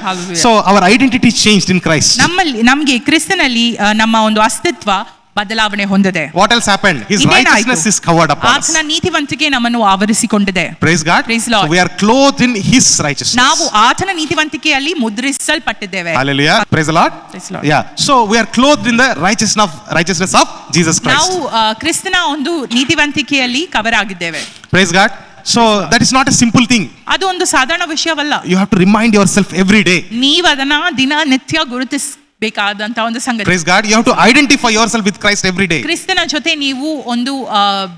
So our identity changed in Christ. ನಮಗೆ ಕ್ರಿಸ್ತನಲ್ಲಿ ನಮ್ಮ ಒಂದು ಅಸ್ತಿತ್ವ ಬದಲಾವಣೆ ಹೊಂದಿದೆ. What else happened? His righteousness is covered upon us. ಆತನ ನೀತಿವಂತಿಕೆ ನಮ್ಮನ್ನು ಆವರಿಸಿಕೊಂಡಿದೆ. Praise God. So we are clothed in his righteousness. ನಾವು ಆತನ ನೀತಿವಂತಿಕೆಯಲ್ಲಿ ಮುದ್ರಿಸಲ್ಪಟ್ಟಿದ್ದೇವೆ. Hallelujah. Praise the Lord. Yeah. So we are clothed in the righteousness of Jesus Christ. ನಾವು ಕ್ರಿಸ್ತನ ಒಂದು ನೀತಿವಂತಿಕೆಯಲ್ಲಿ cover ಆಗಿದ್ದೇವೆ. Praise God. So that is not a simple thing. ಅದು ಒಂದು ಸಾಧಾರಣ ವಿಷಯವಲ್ಲ. You have to remind yourself every day. ನೀವು ಅದನ್ನ ದಿನನಿತ್ಯ ಬೇಕಾದಂತ ಒಂದು ಸಂಗತಿ. Praise God. You have to identify yourself with Christ every day. ಕ್ರಿಸ್ತನ ಜೊತೆ ನೀವು ಒಂದು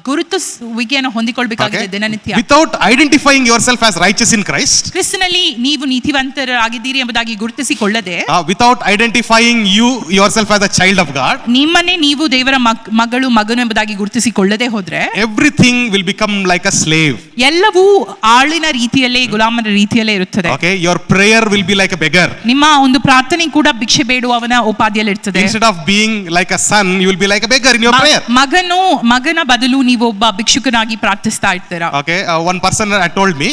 ಗುರುತಿಸುವಿಕೆಯನ್ನು ಹೊಂದಿಕೊಳ್ಳಬೇಕಾಗಿದೆ ದಿನನಿತ್ಯ. Without identifying yourself as righteous in Christ, ಕ್ರಿಸ್ತನಲ್ಲಿ ನೀವು ನೀತಿವಂತರಾಗಿದ್ದೀರಿ ಎಂಬುದಾಗಿ ಗುರುತಿಸಿಕೊಳ್ಳದೆ, without identifying yourself as a child of God, ನಿಮ್ಮನ್ನೇ ನೀವು ದೇವರ ಮಗನು ಎಂಬುದಾಗಿ ಗುರುತಿಸಿಕೊಳ್ಳದೆ ಹೋದ್ರೆ, everything will become like a slave. ಎಲ್ಲವೂ ಆಳಿನ ರೀತಿಯಲ್ಲೇ, ಗುಲಾಮನ ರೀತಿಯಲ್ಲೇ ಇರುತ್ತದೆ. Okay, your prayer will be like a beggar. ನಿಮ್ಮ ಒಂದು ಪ್ರಾರ್ಥನೆ ಕೂಡ ಭಿಕ್ಷೆ ಬೇಡುವವನ ಉಪಾಧಿಯಲ್ಲಿ ಇರ್ತದೆ. Instead of being like a son, you will be like a beggar in your prayer. ಮಗನ ಬದಲು ನೀವು ಒಬ್ಬ ಭಿಕ್ಷುಕನಾಗಿ ಪ್ರಾರ್ಥಿಸ್ತಾ ಇರ್ತೀರಾ. Okay, one person had told me,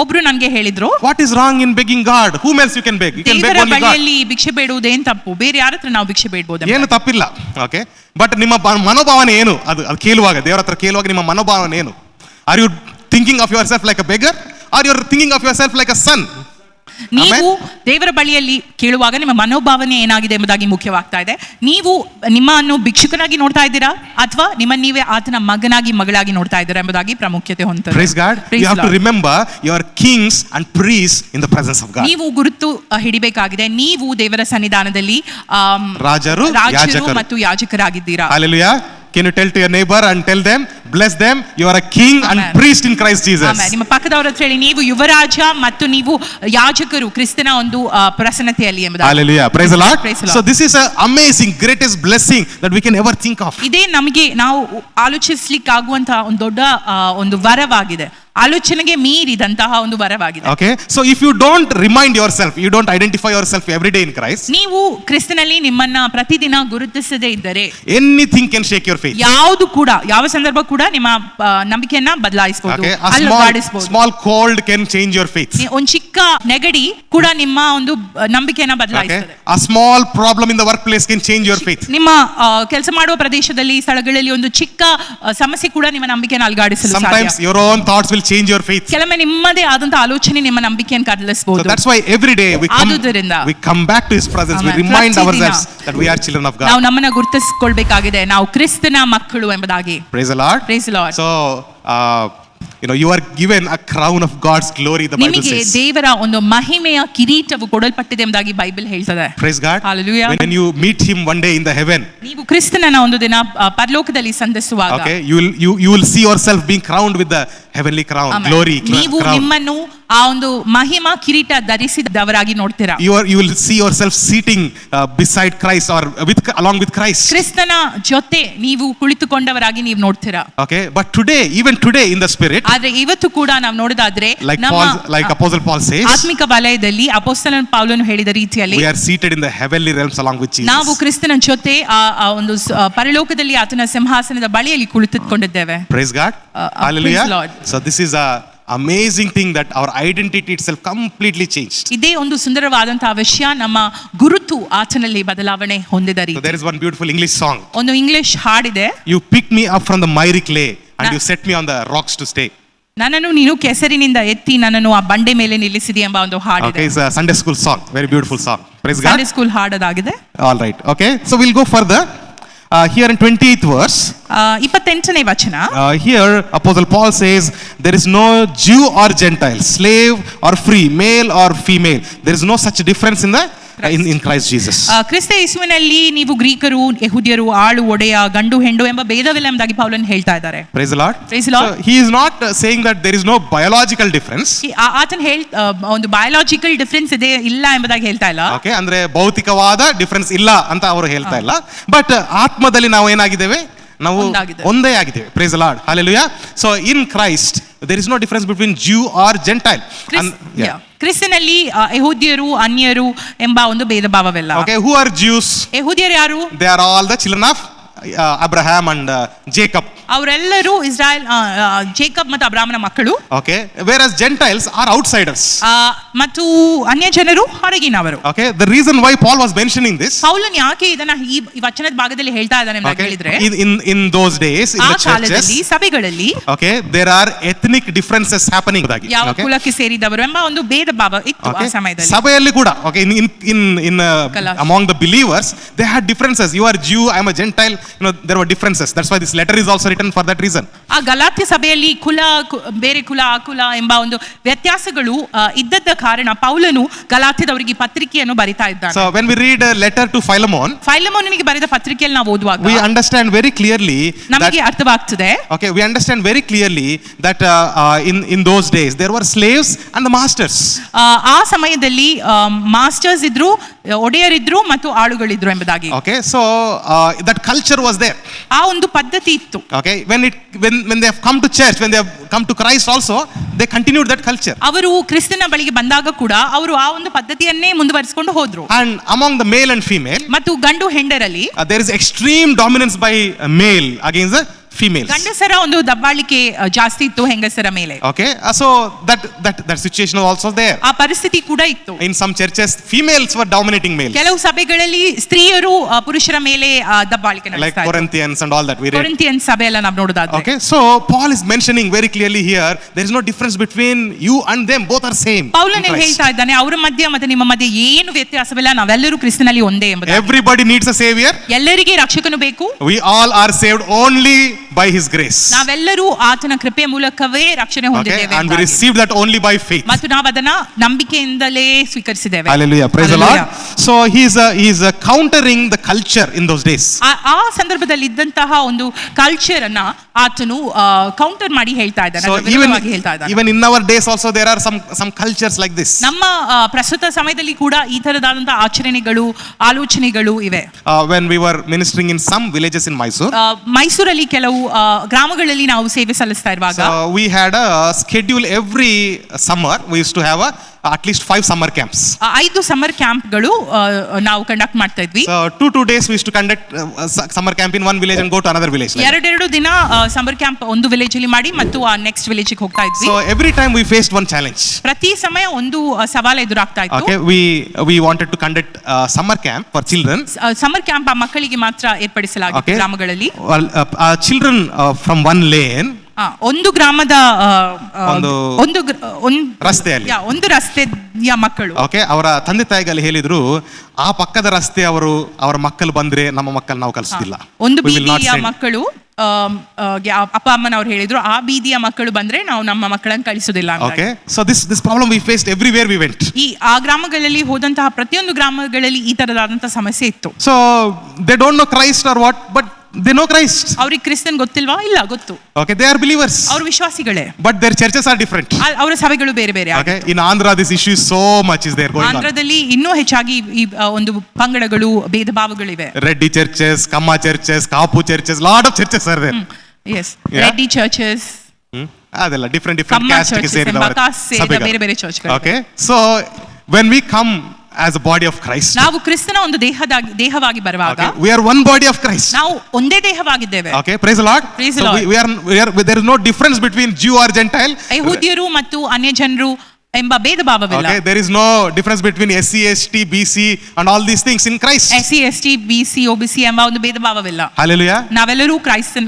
ಒಬ್ರು ನನಗೆ ಹೇಳಿದ್ರು, what is wrong in begging God? Whom else you can beg? You can beg only God. ಬಳಿಯಲ್ಲಿ ಭಿಕ್ಷೆ ಬೇಡುವುದೇನು ತಪ್ಪು? ಬೇರೆ ಯಾರ ಹತ್ರ ನಾವು ಭಿಕ್ಷೆ ಬೇಡಬಹುದು? ಏನು ತಪ್ಪಿಲ್ಲ. Okay, but ನಿಮ್ಮ ಮನೋಭಾವನೆ ಏನು? ಅದು ಕೇಳುವಾಗ, ದೇವರ ಹತ್ರ ಕೇಳುವಾಗ ನಿಮ್ಮ ಮನೋಭಾವನೆ ಏನು? Are you thinking of yourself like a beggar or you are thinking of yourself like a son? ನೀವು ದೇವರ ಬಳಿಯಲ್ಲಿ ಕೇಳುವಾಗ ನಿಮ್ಮ ಮನೋಭಾವನೆ ಏನಾಗಿದೆ ಎಂಬುದಾಗಿ ಮುಖ್ಯವಾಗ್ತಾ ಇದೆ. ನೀವು ನಿಮ್ಮನ್ನು ಭಿಕ್ಷುಕನಾಗಿ ನೋಡ್ತಾ ಇದ್ದೀರಾ ಅಥವಾ ನಿಮ್ಮ ನೀವೇ ಆತನ ಮಗನಾಗಿ ನೋಡ್ತಾ ಇದ್ದೀರಾ ಎಂಬುದಾಗಿ ಪ್ರಾಮುಖ್ಯತೆ ಹೊಂದುತ್ತದೆ. Praise God. You have to remember you are kings and priests in the presence of God. ನೀವು ಗುರುತು ಹಿಡಿಬೇಕಾಗಿದೆ, ನೀವು ದೇವರ ಸನ್ನಿಧಾನದಲ್ಲಿ ರಾಜರು ಮತ್ತು ಯಾಜಕರಾಗಿದ್ದೀರಾ. Hallelujah. Can you tell to your neighbor and tell them, bless them, you are a king and priest in Christ Jesus. Amen. ನಿಮ್ಮ ಪಕ್ಕದವರ ಹತ್ರ ಹೇಳಿ, ನೀವು ಯುವರಾಜ ಮತ್ತು ನೀವು ಯಾಜಕರು ಕ್ರಿಸ್ತನ ಒಂದು ಪ್ರಸನ್ನತೆಯಲ್ಲಿ ಎಂಬುದಾಗಿ. Hallelujah. Praise the Lord. Praise the Lord. So this is a amazing, greatest blessing that we can ever think of. ಇದೇ ನಮಗೆ ನಾವು ಆಲೋಚಿಸಲಿಕ್ಕೆ ಆಗುವಂತಹ ಒಂದು ದೊಡ್ಡ ಒಂದು ವರವಾಗಿದೆ, ಆಲೋಚನೆಗೆ ಮೀರಿದಂತಹ ಒಂದು ವರವಾಗಿದೆ. Okay, so if you don't remind yourself, you don't identify yourself every day in Christ, ನೀವು ಕ್ರಿಸ್ತನಲ್ಲಿ ನಿಮ್ಮನ್ನ ಪ್ರತಿದಿನ ಗುರುತಿಸದೇ ಇದ್ದರೆ anything can shake your faith. ಯಾವುದು ಕೂಡ, ಯಾವ ಸಂದರ್ಭ ಕೂಡ ನಿಮ್ಮ ನಂಬಿಕೆಯನ್ನ ಬದಲಾಯಿಸಬಹುದು, Okay, a small cold can change your faith. ಒಂದು ಚಿಕ್ಕ ನೆಗಡಿ ಕೂಡ ನಿಮ್ಮ ಒಂದು ನಂಬಿಕೆಯನ್ನ ಬದಲಾಯಿಸುತ್ತದೆ. A small problem in the workplace can change your faith. ನಿಮ್ಮ ಕೆಲಸ ಮಾಡುವ ಪ್ರದೇಶದಲ್ಲಿ, ಸ್ಥಳಗಳಲ್ಲಿ ಒಂದು ಚಿಕ್ಕ ಸಮಸ್ಯೆ ಕೂಡ ನಿಮ್ಮ ನಂಬಿಕೆಯನ್ನು ಅಲುಗಾಡಿಸಲು ಸಾಧ್ಯ. Sometimes your own thoughts will change your faith. ಕೆಲವೊಮ್ಮೆ ನಿಮ್ಮದೇ ಆದಂತಹ ಆಲೋಚನೆ ನಿಮ್ಮ ನಂಬಿಕೆಯನ್ನು ಕದಲಿಸಬಹುದು. So that's why every day we come back to his presence, we remind ourselves that we are children of God. ನಾವು ನಮ್ಮನ್ನ ಗುರುತಿಸಿಕೊಳ್ಳಬೇಕಾಗಿದೆ, ನಾವು ಕ್ರಿಸ್ತನ ಮಕ್ಕಳು ಎಂಬುದಾಗಿ. Praise the Lord. Praise the Lord. So you are given a crown of God's glory, the Bible ನಿಮಗೆ says. ದೇವರ ಒಂದು ಮಹಿಮೆಯ ಕಿರೀಟವು ಕೊಡಲ್ಪಟ್ಟಿದೆ ಎಂಬುದಾಗಿ ಬೈಬಲ್ ಹೇಳ್ತದೆ. Praise God. Hallelujah. When you meet him one day in the heaven, ನೀವು ಕ್ರಿಸ್ತನನ್ನ ಒಂದು ದಿನ ಪರಲೋಕದಲ್ಲಿ ಸಂಧಿಸುವಾಗ, okay, you will see yourself being crowned with the heavenly crown, glory ನೀವು crown. ನಿಮ್ಮನ್ನು ಆ ಒಂದು ಮಹಿಮಾ ಕಿರೀಟ ಧರಿಸಿದವರಾಗಿ ನೋಡ್ತೀರಾ. You will see yourself sitting beside Christ or along with Christ. ಕ್ರಿಸ್ತನ ಜೊತೆ ನೀವು ಕುಳಿತುಕೊಂಡವರಾಗಿ ನೀವು ನೋಡ್ತೀರಾ. Okay, but even today in the spirit, ಆದ್ರೆ ಇವತ್ತು ಕೂಡ ನಾವು ನೋಡೋದಾದ್ರೆ like Apostle Paul says, ಆತ್ಮಿಕ ವಲಯದಲ್ಲಿ ಅಪೊಸ್ತಲ ಪೌಲನು ಹೇಳಿದ ರೀತಿಯಲ್ಲಿ we are seated in the heavenly realms along with Jesus. ನಾವು ಕ್ರಿಸ್ತನ ಜೊತೆ ಆ ಒಂದು ಪರಲೋಕದಲ್ಲಿ ಆತನ ಸಿಂಹಾಸನದ ಬಳಿಯಲ್ಲಿ ಕುಳಿತುಕೊಂಡಿದ್ದೇವೆ. Praise God. Hallelujah. Praise Lord. So this is a amazing thing that our identity itself completely changed. ಇದೇ ಒಂದು ಸುಂದರವಾದಂತಹ ವಿಷಯ, ನಮ್ಮ ಗುರುತು ಆತನಲ್ಲಿ ಬದಲಾವಣೆ ಹೊಂದಿದ ರೀತಿ. So there is one beautiful English song. ಒಂದು ಇಂಗ್ಲಿಷ್ ಹಾಡಿದೆ, You picked me up from the miry clay and you set me on the rocks to stay. ನನ್ನನ್ನು ನೀನು ಕೆಸರಿನಿಂದ ಎತ್ತಿ ನನ್ನನ್ನು ಆ ಬಂಡೆ ಮೇಲೆ ನಿಲ್ಲಿಸಿದಿ ಎಂಬ ಒಂದು ಹಾಡಿದೆ. Okay, it's a Sunday school song, very beautiful song. Praise God. Sunday school ಹಾಡೋದಾಗಿದೆ. All right. Okay, so we'll go further. Here in 28th verse, 28ನೇ ವಚನ, here Apostle Paul says, there is no Jew or Gentile, slave or free, male or female. There is no such difference in Christ Jesus. ಕ್ರಿಸ್ತ ಯೇಸುವಿನಲ್ಲಿ ನೀವು ಗ್ರೀಕರು, ಯೆಹೂದ್ಯರು, ಆಳು ಒಡೆಯ, ಗಂಡು ಹೆಣ್ಣು ಎಂಬ ಭೇದವಿಲ್ಲ ಎಂಬುದಾಗಿ ಪೌಲನು ಹೇಳ್ತಾ ಇದ್ದಾರೆ. Praise the Lord. Praise the Lord. So he is not saying that there is no biological difference. ಆತನ ಒಂದು ಬಯಾಲಜಿಕಲ್ ಡಿಫರೆನ್ಸ್ ಇದೆ ಇಲ್ಲ ಎಂಬುದಾಗಿ ಹೇಳ್ತಾ ಇಲ್ಲ. Okay, ಅಂದ್ರೆ ಭೌತಿಕವಾದ ಡಿಫರೆನ್ಸ್ ಇಲ್ಲ ಅಂತ ಅವರು ಹೇಳ್ತಾ ಇಲ್ಲ. ಬಟ್ ಆತ್ಮದಲ್ಲಿ ನಾವು ಏನಾಗಿದ್ದೇವೆ? ನಾವು ಒಂದೇ ಆಗಿದ್ದೇವೆ. Praise the Lord. Hallelujah. So in Christ there is no difference between Jew or Gentile. ಕ್ರಿಸ್ತನಲ್ಲಿ ಯೆಹೂದ್ಯರು, ಅನ್ಯರು ಎಂಬ ಒಂದು ಭೇದ ಭಾವವಿಲ್ಲ. Okay, who are Jews? ಯೆಹೂದ್ಯರು ಯಾರು? They are all the children of Abraham and Jacob. ಅವರೆಲ್ಲರೂ ಇಸ್ರಾಯೇಲ್, ಜೇಕಬ್ ಮತ್ತು ಅಬ್ರಾಮನ ಮಕ್ಕಳು. Okay, whereas Gentiles are outsiders. ಮತ್ತು ಅನ್ಯ ಜನರು ಹೊರಗಿನವರು. Okay, the reason why Paul was mentioning this, ಪೌಲನು ಯಾಕೆ ಇದನ್ನ ಈ ವಚನದ ಭಾಗದಲ್ಲಿ ಹೇಳ್ತಾ ಇದ್ದಾನೆ ಅಂತ ಹೇಳಿದ್ರೆ, in those days in the churches, ಸಭೆಗಳಲ್ಲಿ, okay, there are ethnic differences happening. ಯಾವ ಕುಲಕ್ಕೆ ಸೇರಿದವರು ಎಂಬ ಒಂದು ಭೇದ ಭಾವ ಇತ್ತು ಆ ಸಮಯದಲ್ಲಿ. ಸಭೆಯಲ್ಲಿ ಕೂಡ, okay, in among the believers they had differences. You are Jew, I am a Gentile. There were differences. That's why this letter is also written for that reason. ಆ ಗಲಾತ್ಯ ಸಭೆಯಲ್ಲಿ ಬೇರೆ ಕುಲ, ಆ ಕುಲ ಎಂಬ ಒಂದು ವ್ಯತ್ಯಾಸಗಳು ಇದ್ದದ ಕಾರಣ ಪೌಲನು ಗಲಾತ್ಯದವರಿಗೆ ಪತ್ರಿಕೆಯನ್ನು ಬರಿತಾ ಇದ್ದಾನೆ. So when we read a letter to Philemoniಗೆ ಬರೆದ ಪತ್ರಿಕೆಯಲ್ಲಿ ನಾವು ಓದುವಾಗ, we understand very clearly, ನಮಗೆ ಅರ್ಥವಾಗ್ತದೆ. Okay, we understand very clearly that in those days there were slaves and the masters. ಆ ಸಮಯದಲ್ಲಿ ಮಾಸ್ಟರ್ಸ್ ಇದ್ರು, ಒಡೆಯರಿದ್ರು ಮತ್ತು ಆಳುಗಳಿದ್ರು ಎಂಬುದಾಗಿ. Okay, so that culture was there. ಆ ಒಂದು ಪದ್ಧತಿ ಇತ್ತು. Okay, when they have come to church, when they have come to Christ also, they continued that culture. ಅವರು ಕ್ರಿಸ್ತನ ಬಳಿಗೆ ಬಂದಾಗ ಕೂಡ ಅವರು ಆ ಒಂದು ಪದ್ಧತಿಯನ್ನೇ ಮುಂದುವರಿಸಿಕೊಂಡು ಹೋದ್ರು. And among the male and female, ಮತ್ತು ಗಂಡು ಹೆಂಡರಲ್ಲಿ, there is extreme dominance by male against the females. ಗಂಡಸರ ಒಂದು ದಬ್ಬಾಳಿಕೆ ಜಾಸ್ತಿ ಇತ್ತು ಹೆಂಗಸರ ಮೇಲೆ. Okay, so that situation was also there. ಆ ಪರಿಸ್ಥಿತಿ ಕೂಡ ಇತ್ತು. In some churches females were dominating males. ಕೆಲವು ಸಭೆಗಳಲ್ಲಿ ಸ್ತ್ರೀಯರು ಪುರುಷರ ಮೇಲೆ ದಬ್ಬಾಳಿಕೆ ನಡೆಸ್ತಾ ಇದ್ರು. Like Corinthians and all that we read. Corinthian ಸಭೆ ಎಲ್ಲ ನಾವು ನೋಡೋದಾದ್ರೆ. Okay, so Paul is mentioning very clearly here, there is no difference between you and them, both are same. ಪೌಲನು ಹೇಳ್ತಾ ಇದ್ದಾನೆ, ಅವರ ಮಧ್ಯೆ ಮತ್ತು ನಿಮ್ಮ ಮಧ್ಯೆ ಏನು ವ್ಯತ್ಯಾಸವಿಲ್ಲ, ನಾವೆಲ್ಲರೂ ಕ್ರಿಸ್ತನಲ್ಲಿ ಒಂದೇ ಎಂಬುದಾಗಿ. Everybody needs a savior. ಎಲ್ಲರಿಗೆ ರಕ್ಷಕನು ಬೇಕು. We all are saved only by his grace. ನಾವೆಲ್ಲರೂ ಆತನ ಕೃಪೆಯ ಮೂಲಕವೇ ರಕ್ಷಣೆ ಹೊಂದಿದ್ದೇವೆ. And we receive that only by faith. ಮತ್ತು ನಾವು ಅದನ್ನ ನಂಬಿಕೆಯಿಂದಲೇ ಸ್ವೀಕರಿಸಿದ್ದೇವೆ. Hallelujah. Praise the Lord. So he's countering the culture in those days. ಆ ಸಂದರ್ಭದಲ್ಲಿ ಇದ್ದಂತಹ ಒಂದು ಕಲ್ಚರ್ ಅನ್ನ ಆತನು ಕೌಂಟರ್ ಮಾಡಿ ಹೇಳ್ತಾ ಇದ್ದಾನೆ, So ವಿರೋಧವಾಗಿ ಹೇಳ್ತಾ ಇದ್ದಾನೆ. even in our days also there are some cultures like this. ನಮ್ಮ ಪ್ರಸ್ತುತ ಸಮಯದಲ್ಲಿ ಕೂಡ ಈ ತರದಾದಂತಹ ಆಚರಣೆಗಳು, ಆಲೋಚನೆಗಳು ಇವೆ. When we were ministering in some villages in Mysore, ಮೈಸೂರಲ್ಲಿ ಕೆಲವು ಗ್ರಾಮಗಳಲ್ಲಿ ನಾವು ಸೇವೆ ಸಲ್ಲಿಸ್ತಾ ಇರುವಾಗ so we had a schedule every summer. We used to have at least 5 summer camps. 5 summer ಕ್ಯಾಂಪ್ಗಳು ನಾವು ಕಂಡಕ್ಟ್ ಮಾಡ್ತಾ ಇದ್ವಿ. So 2 days we used to conduct summer camp in one village and go to another village. ಎರಡು ದಿನ summer camp ಒಂದು village ಅಲ್ಲಿ ಮಾಡಿ ಮತ್ತು ಆ ನೆಕ್ಸ್ಟ್ ವಿಲೇಜ್ ಗೆ ಹೋಗ್ತಾ ಇದ್ವಿ. So every time we faced one challenge. ಪ್ರತಿ ಸಮಯ ಒಂದು ಸವಾಲು ಎದುರಾಗ್ತಾ ಇತ್ತು. Okay, we wanted to conduct summer camp for children. Summer camp ಆ ಮಕ್ಕಳಿಗೆ ಮಾತ್ರ ಏರ್ಪಡಿಸಲಾಗಿತ್ತು ಗ್ರಾಮಗಳಲ್ಲಿ. Children from one lane, ಒಂದು ಗ್ರಾಮದ ಒಂದು ರಸ್ತೆಯಲ್ಲಿ ಒಂದು ರಸ್ತೆಯ ಮಕ್ಕಳು, ಓಕೆ, ಅವರ ತಂದೆ ತಾಯಿಗಳು ಹೇಳಿದ್ರು, ಆ ಪಕ್ಕದ ರಸ್ತೆ ಅವರ ಮಕ್ಕಳು ಬಂದ್ರೆ ನಮ್ಮ ಮಕ್ಕಳು ನಾವು ಕಲಿಸೋದಿಲ್ಲ. ಒಂದು ಬೀದಿಯ ಮಕ್ಕಳು ಅಪ್ಪ ಅಮ್ಮನವ್ರು ಹೇಳಿದ್ರು, ಆ ಬೀದಿಯ ಮಕ್ಕಳು ಬಂದ್ರೆ ನಾವು ನಮ್ಮ ಮಕ್ಕಳನ್ನು ಕಳಿಸೋದಿಲ್ಲ. Okay, so this problem we faced everywhere we went. ಆ ಗ್ರಾಮಗಳಲ್ಲಿ ಹೋದಂತಹ ಪ್ರತಿಯೊಂದು ಗ್ರಾಮಗಳಲ್ಲಿ ಈ ತರದಾದಂತಹ ಸಮಸ್ಯೆ ಇತ್ತು. So they don't know Christ or what, but they know Christ. ಅವ್ರಿಗೆ ಕ್ರಿಸ್ತನ್ ಗೊತ್ತಿಲ್ವಾ? ಇಲ್ಲ, ಗೊತ್ತು. Okay, they are believers. ಅವರು ವಿಶ್ವಾಸಿಗಳೇ. But their churches are different. ಅವರ ಸಭೆಗಳು ಬೇರೆ ಬೇರೆ. Okay, in Andhra this issue is so much is there going on. ಆಂಧ್ರದಲ್ಲಿ ಇನ್ನೂ ಹೆಚ್ಚಾಗಿ ಈ ಒಂದು ಪಂಗಡಗಳು, ಭೇದ ಭಾವಗಳಿವೆ. Reddy churches, Kamma churches, Kapu churches, lot of churches are there. Yes, Reddy churches. ಅದೆಲ್ಲ different caste ಗೆ ಸೇರಿದ ಬೇರೆ ಬೇರೆ ಚರ್ಚ್ಗಳು. Okay, so when we come as a body of Christ, ನಾವು ಕ್ರಿಸ್ತನ ಒಂದು ದೇಹವಾಗಿ ಬರುವಾಗ, we are one body of Christ. ನಾವು ಒಂದೇ ದೇಹವಾಗಿದ್ದೇವೆ. Okay, praise the Lord. Praise the Lord. we are there is no difference between Jew or Gentile. ಯಹೂದ್ಯರು ಮತ್ತು ಅನ್ಯ ಜನರು ಎಂಬ ಭೇದ ಭಾವವಿಲ್ಲ. Okay, there is no difference between SC, ST, BC and all these things in Christ. SC, ST, BC, OBC ಎಂಬ ಒಂದು ಭೇದ ಭಾವವಿಲ್ಲ. Hallelujah. ನಾವೆಲ್ಲರೂ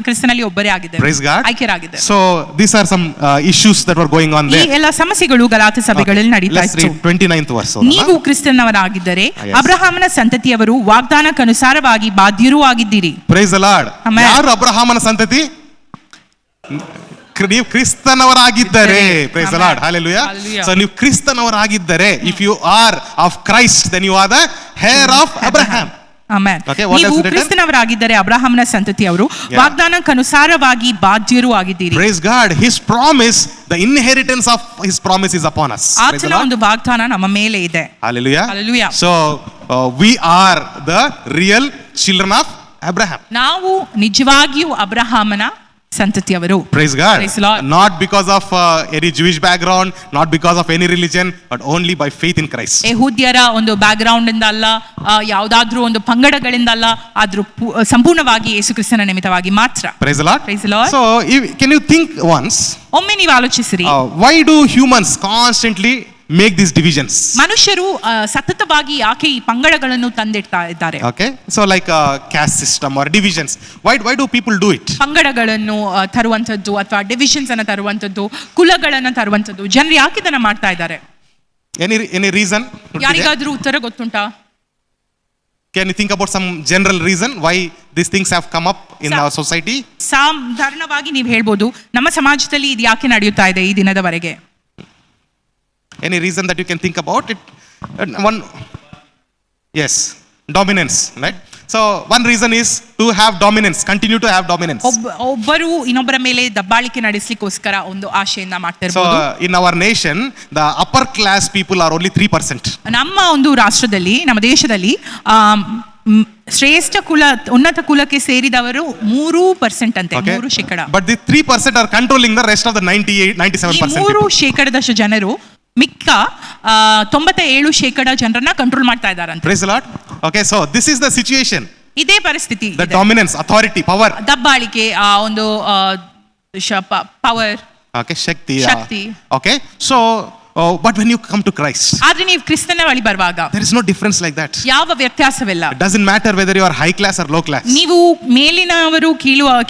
ಕ್ರಿಸ್ತನಲ್ಲಿ ಒಬ್ಬರೇ ಆಗಿದ್ದೇವೆ. Praise God. ಐಕ್ಯರಾಗಿದ್ದೇವೆ. So these are some issues that were going on there. ಈ ಎಲ್ಲ ಸಮಸ್ಯೆಗಳು ಗಲಾತ್ಯ ಸಭೆಗಳಲ್ಲಿ ನಡೀತಾ ಇತ್ತು. Let's read 29th verse. ನೀವು ಕ್ರಿಸ್ತನವರಾಗಿದ್ದರೆ ಅಬ್ರಹಾಮನ ಸಂತತಿಯವರು ವಾಗ್ದಾನಕ್ಕನುಸಾರವಾಗಿ ಬಾಧ್ಯರೂ ಆಗಿದ್ದೀರಿ. Praise the Lord. ಯಾರು ಅಬ್ರಹಾಮನ ಸಂತತಿ? ನೀವು ಕ್ರಿಸ್ತನವರಾಗಿದ್ದರೆ. Praise the Lord. Hallelujah. So ನೀವು ಕ್ರಿಸ್ತನವರಾಗಿದ್ದರೆ, if you are of Christ, then you are the heir of Abraham. Amen. ನೀವು ಕ್ರಿಸ್ತನವರಾಗಿದ್ದರೆ ಅಬ್ರಹಾಮನ ಸಂತತಿಯವರು ವಾಗ್ದಾನಕ್ಕನುಸಾರವಾಗಿ ಬಾಧ್ಯರೂ ಆಗಿದ್ದೀರಿ. Praise God. His promise, the inheritance of his promise is upon us. ಆತನ ಒಂದು ವಾಗ್ದಾನ ನಮ್ಮ ಮೇಲೆ ಇದೆ. Hallelujah. Hallelujah. So we are the real children of Abraham. ನಾವು ನಿಜವಾಗಿಯೂ ಅಬ್ರಹಾಮನ ಸಂತತಿಯವರು. Praise God. Praise the Lord. Not because of any Jewish background, not because of any religion, but only by faith in Christ. ಯಹೂದ್ಯರ ಒಂದು back ground ಇಂದ ಅಲ್ಲ, ಯಾವುದಾದ್ರೂ ಒಂದು ಪಂಗಡಗಳಿಂದ ಅಲ್ಲ, ಆದ್ರೂ ಸಂಪೂರ್ಣವಾಗಿ ಯೇಸು ಕ್ರಿಸ್ತನ ನಿಮಿತ್ತವಾಗಿ ಮಾತ್ರ. Praise the Lord. Praise the Lord. So can you think once, ಒಮ್ಮೆ ನೀವು ಆಲೋಚಿಸಿರಿ, why do humans constantly make these divisions? ಮನುಷ್ಯರು ಸತತವಾಗಿ ಯಾಕೆ ಈ ಪಂಗಡಗಳನ್ನು ತಂದಿಡ್ತಾ ಇದ್ದಾರೆ? Okay, so like caste system or divisions, why do people do it? ಪಂಗಡಗಳನ್ನು ತರುವಂತದ್ದು ಅಥವಾ ಡಿವಿಷನ್ಸ್ ಅನ್ನು ತರುವಂತದ್ದು, ಕುಲಗಳನ್ನು ತರುವಂತದ್ದು, ಜನರು ಯಾಕೆ ಇದನ್ನ ಮಾಡ್ತಾ ಇದ್ದಾರೆ? Any reason? ಯಾರಿಗಾದ್ರೂ ಉತ್ತರ ಗೊತ್ತುಂಟಾ? Can you think about some general reason why these things have come up in our society? ಸಾಧಾರಣವಾಗಿ ನೀವು ಹೇಳ್ಬೋದು, ನಮ್ಮ ಸಮಾಜದಲ್ಲಿ ಇದು ಯಾಕೆ ನಡೆಯುತ್ತಾ ಇದೆ ಈ ದಿನದವರೆಗೆ? Any reason that you can think about it? One, yes, dominance, right? So one reason is to have dominance, continue to have dominance. ಒಬ್ಬರು ಇನ್ನೊಬ್ಬರ ಮೇಲೆ ದಬ್ಬಾಳಿಕೆ ನಡೆಸಲಿಕ್ಕೋಸ್ಕರ ಒಂದು ಆಶೆಯನ್ನ ಮಾಡ್ತಿರ್ಬೋದು. So in our nation, the upper class people are only 3%. ನಮ್ಮ ಒಂದು ರಾಷ್ಟ್ರದಲ್ಲಿ, ನಮ್ಮ ದೇಶದಲ್ಲಿ ಶ್ರೇಷ್ಠ ಕುಲ, ಉನ್ನತ ಕುಲಕ್ಕೆ ಸೇರಿದವರು 3% ಅಂತೆ, 3%. But the 3% are controlling the rest of the 97%. 3% ಜನರು ಮಿಕ್ಕ 97% ಜನರನ್ನ ಕಂಟ್ರೋಲ್ ಮಾಡ್ತಾ ಇದ್ದಾರಂತೆ. Praise the Lord. Okay, so this is the situation. ಇದೇ ಪರಿಸ್ಥಿತಿ. The dominance, authority, power. ದಬ್ಬಾಳಿಕೆ, ಒಂದು power. Okay, Shakti. Okay, so but when you come to Christ, ಆದ್ರೆ ನೀವು ಕ್ರಿಸ್ತನ ಬಳಿ ಬರುವಾಗ, there is no difference like that. ಯಾವ ವ್ಯತ್ಯಾಸವಿಲ್ಲ. It doesn't matter whether you are high class or low class. ನೀವು ಮೇಲಿನವರು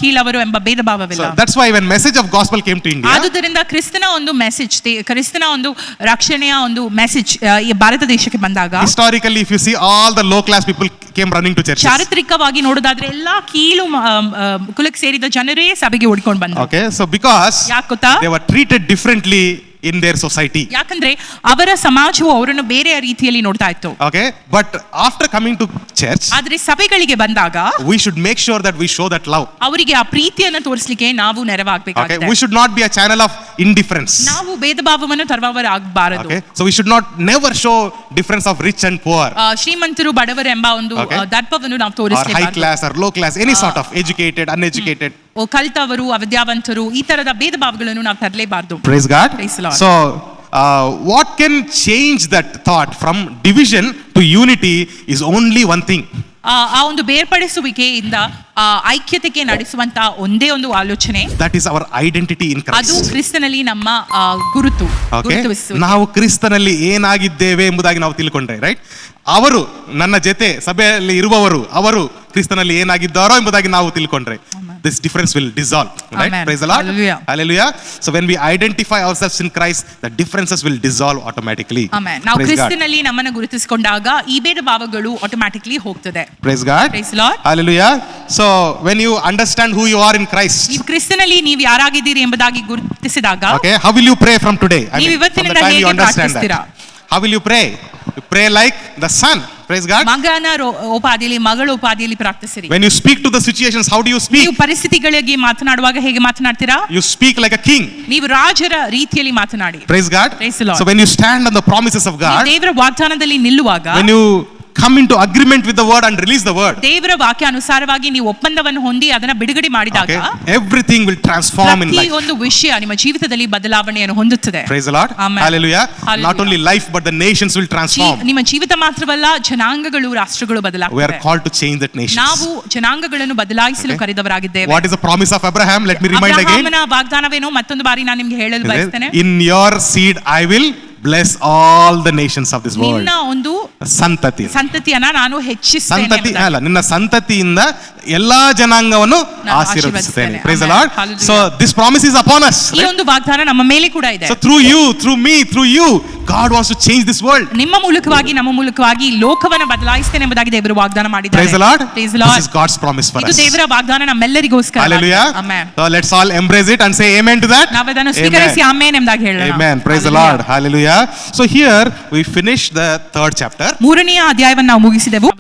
ಕೀಳವರು ಎಂಬ ಭೇದ ಭಾವವಿಲ್ಲ. So that's why when message of gospel came to India, ಆದುದರಿಂದ ಕ್ರಿಸ್ತನ ಒಂದು ಮೆಸೇಜ್, ಕ್ರಿಸ್ತನ ಒಂದು ರಕ್ಷಣೆಯ ಒಂದು ಮೆಸೇಜ್ ಈ ಭಾರತ ದೇಶಕ್ಕೆ ಬಂದಾಗ, historically if you see, all the low class people came running to churches. ಚಾರಿತ್ರಿಕವಾಗಿ ನೋಡೋದಾದ್ರೆ ಎಲ್ಲಾ ಕೀಳು ಕುಲಕ್ಕೆ ಸೇರಿದ ಜನರೇ ಸಭೆಗೆ ಓಡಿಕೊಂಡು ಬಂದರು. Okay, so because ಯಾಕೆ ಗೊತ್ತಾ? they were treated differently in their society. ಯಾಕಂದ್ರೆ ಅವರ ಸಮಾಜವು ಅವರನ್ನು ಬೇರೆ ರೀತಿಯಲ್ಲಿ ನೋಡ್ತಾ ಇತ್ತು. Okay, but after coming to church, ಆದ್ರೆ ಸಭೆಗಳಿಗೆ ಬಂದಾಗ we should make sure that we show that love. ಅವರಿಗೆ ಆ ಪ್ರೀತಿಯನ್ನು ತೋರಿಸಲಿಕ್ಕೆ ನಾವು ನೆರವಾಗಬೇಕಾಗಿದೆ. Okay, we should not be a channel of indifference. ನಾವು ಭೇದ ಭಾವವನ್ನು ತರುವವರಾಗಬಾರದು. Okay, so we should not never show difference of rich and poor. ಶ್ರೀಮಂತರು ಬಡವರು ಎಂಬ ಒಂದು ದರ್ಪವನ್ನು ನಾವು Or ತೋರಿಸಲೇಬಾರದು. high class or low class, any sort of educated, uneducated. ಕಲ್ತವರು ಅವಿದ್ಯಾವಂತರು ಈ ತರದ ಭೇದ ಭಾವಗಳನ್ನು ನಾವು ತರಲೇಬಾರದು. Praise God. Praise the Lord. So what can change that thought from division to unity is only one thing. ಆ ಒಂದು ಬೇರ್ಪಡಿಸುವಿಕೆಯಿಂದ ಐಕ್ಯತೆಗೆ ನಡೆಸುವಂತ ಒಂದೇ ಒಂದು ಆಲೋಚನೆ, that is our identity in ಅದು Christ. ಕ್ರಿಸ್ತನಲ್ಲಿ ನಮ್ಮ ಗುರುತು. Okay, ನಾವು ಕ್ರಿಸ್ತನಲ್ಲಿ ಏನಾಗಿದ್ದೇವೆ ಎಂಬುದಾಗಿ ನಾವು ತಿಳ್ಕೊಂಡ್ರೆ, ರೈಟ್? ಅವರು ನನ್ನ ಜೊತೆ ಸಭೆಯಲ್ಲಿ ಇರುವವರು ಅವರು ಕ್ರಿಸ್ತನಲ್ಲಿ ಏನಾಗಿದ್ದಾರೋ ಎಂಬುದಾಗಿ ನಾವು ತಿಳ್ಕೊಂಡ್ರೆ, this difference will dissolve, right? Amen. Praise the Lord. Hallelujah. Hallelujah. So when we identify ourselves in Christ, the differences will dissolve automatically. Amen. ನಾವು Praise God. ಕ್ರಿಸ್ತನಲ್ಲಿ ನಮ್ಮನ್ನು ಗುರುತಿಸಿಕೊಂಡಾಗ ಈ ಭೇದ ಭಾವಗಳು ಆಟೋಮ್ಯಾಟಿಕ್ಲಿ ಹೋಗ್ತದೆ. Praise God. Praise the Lord. Hallelujah. So when you understand who you are in Christ, ನೀವು ಕ್ರಿಸ್ತನಲ್ಲಿ ನೀವು ಯಾರಾಗಿದ್ದೀರಿ ಎಂಬುದಾಗಿ ಗುರುತಿಸಿದಾಗ, okay, how will you pray from today? ನೀವು from ಇವತ್ತಿನಿಂದ the time you ಹೇಗೆ understand ಪ್ರಾರ್ಥಿಸ್ತೀರಾ? that. How will you pray? You pray like the son. Praise God. ಮಗನ ಉಪಾಧಿಯಲ್ಲಿ ಮಗಳ ಉಪಾಧಿಯಲ್ಲಿ ಪ್ರಾರ್ಥಿಸಿರಿ. When you speak to the situations, how do you speak? ನೀವು ಪರಿಸ್ಥಿತಿಗಳಿಗೆ ಮಾತನಾಡುವಾಗ ಹೇಗೆ ಮಾತನಾಡ್ತೀರಾ? You speak like a king. ನೀವು ರಾಜರ ರೀತಿಯಲ್ಲಿ ಮಾತನಾಡಿ. Praise God. Praise the Lord. So when you stand on the promises of God, ದೇವರ ವಾಗ್ದಾನದಲ್ಲಿ ನಿಲ್ಲುವಾಗ, when you come into agreement with the word and release the word, ದೇವರ ವಾಕ್ಯ ಅನುಸಾರವಾಗಿ ನೀವು ಒಪ್ಪಂದವನ್ನು ಹೊಂದಿ ಅದನ್ನ ಬಿಡುಗಡೆ ಮಾಡಿದಾಗ, okay, everything will transform in life. ಪ್ರತಿ ಒಂದು ವಿಷಯ ನಿಮ್ಮ ಜೀವಿತದಲ್ಲಿ ಬದಲಾವಣೆಯನ್ನು ಹೊಂದುತ್ತದೆ. Praise the Lord. Amen. Hallelujah. Hallelujah. Not only life but the nations will transform. ನಿಮ್ಮ ಜೀವಿತ ಮಾತ್ರವಲ್ಲ, ಜನಾಂಗಗಳು ರಾಷ್ಟ್ರಗಳು We are ಬದಲಾಗುತ್ತವೆ. called to change that nations. ನಾವು ಜನಾಂಗಗಳನ್ನು ಬದಲಾಯಿಸಲು ಕರೆದವರಾಗಿದ್ದೇವೆ. What is the promise of Abraham? Let me remind again. ಅಬ್ರಹಾಮನ ವಾಗ್ದಾನವೇನೋ ಮತ್ತೊಂದು ಬಾರಿ ನಾನು ನಿಮಗೆ ಹೇಳಲು ಬಯಸ್ತೇನೆ. In your seed I will bless all the nations of this world. ನಿನ್ನ ಒಂದು ಸಂತತಿಯನ್ನ ನಾನು ಹೆಚ್ಚಿಸ್ತೇನೆ. ಸಂತತಿ ಅಲ್ಲ, ನಿನ್ನ ಸಂತತಿಯಿಂದ ಎಲ್ಲಾ ಜನಾಂಗವನ್ನು ಆಶೀರ್ವದಿಸುತ್ತೇನೆ. Praise the Lord. So this promise is upon us. ಈ ಒಂದು ವಾಗ್ದಾನ ನಮ್ಮ ಮೇಲೆ ಕೂಡ ಇದೆ. So through you, through me, through you, God wants to change this world. ನಿಮ್ಮ ಮೂಲಕವಾಗಿ ನಮ್ಮ ಮೂಲಕವಾಗಿ ಲೋಕವನ್ನು ಬದಲಾಯಿಸ್ತೇನೆ ಎಂಬುದಾಗಿ ದೇವರು ವಾಗ್ದಾನ ಮಾಡಿದ್ದಾರೆ. Praise the Lord. Praise the Lord. This is God's promise for us. ಇದು ದೇವರ ವಾಗ್ದಾನ ನಮ್ಮೆಲ್ಲರಿಗೋಸ್ಕರ. Hallelujah. Amen. So let's all embrace it and say amen to that. ನಾವು ಅದನ್ನು ಸ್ವೀಕರಿಸಿ ಆಮೆನ್ ಎಂಬುದಾಗಿ ಹೇಳೋಣ. Amen. Praise the Lord. Hallelujah. So here we finish the third chapter. ಮೂರನೆಯ ಅಧ್ಯಾಯವನ್ನು ನಾವು ಮುಗಿಸಿದೆವು.